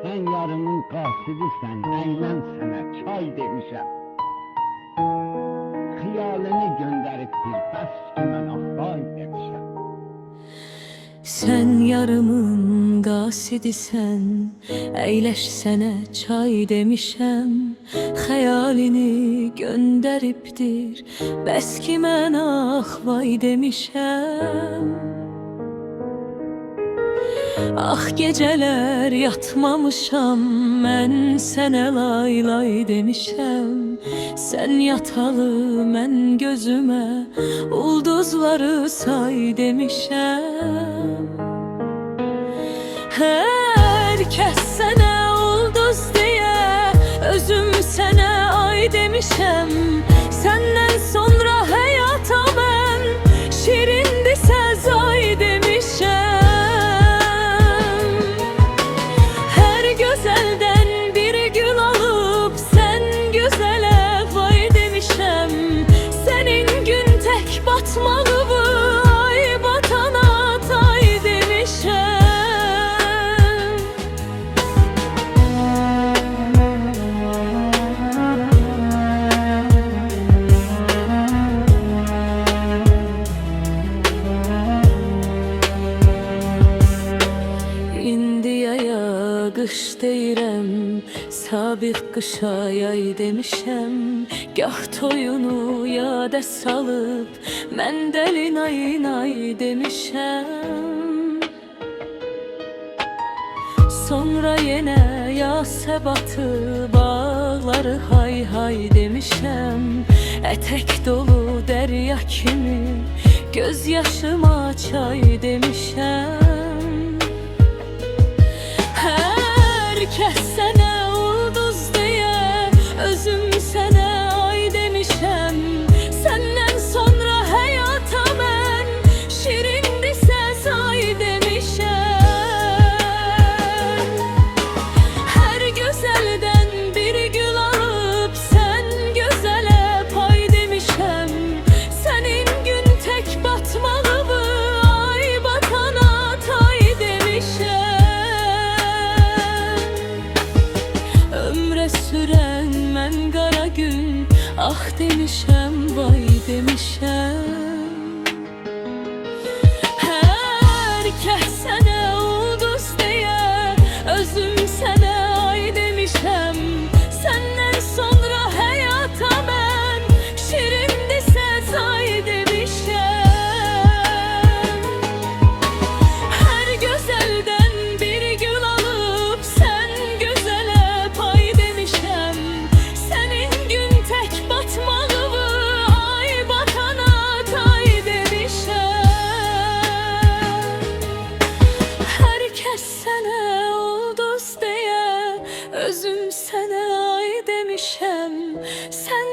Sen yarımın qasidisən, əylən sənə çay demişəm. Xiyalını göndəribdir, bəs ki mən axay demişəm. Sen yarımın qasidisen, əyləş sənə çay demişəm. Xəyalini göndəribdir, bəs ki mən vay demişəm. Ah geceler yatmamışam, mən sənə lay demişəm. Sen yatalı mən gözümə ulduzları say demişəm. Herkes sənə ulduz diye, özüm sənə ay demişəm. Senden sonra həyata mən şirindisə zay demişəm. Qış deyirəm, sabiq qışa yay demişəm. Gah toyunu yada salıb, mən dəli nay demişəm. Sonra yenə yasa batıb, bağları hay demişəm. Ətək dolu dərya kimi, göz yaşıma çay demişəm. Herkes sənə ulduz diye, özüm sənə ay demişəm. Senden sonra həyata mən şirindisə say demişəm. Her gözəldən bir gül alıp sen gözələ pay demişəm. Sənin gün tek batmalı bu, ay batana tay demişəm. Süren mən qara gün, ah demişəm, vay demişəm. Herkes sənə ulduz diye, özüm sənə ay demişəm. Səndən sonra həyata mən şirindisə say demişəm. Her gözəldən bir gül alıp sen gözələ pay demişəm. Sənin gün tek batmalı bu, ay batana tay demişəm. Herkes sənə ulduz diye, özüm sənə ay demişəm. Sən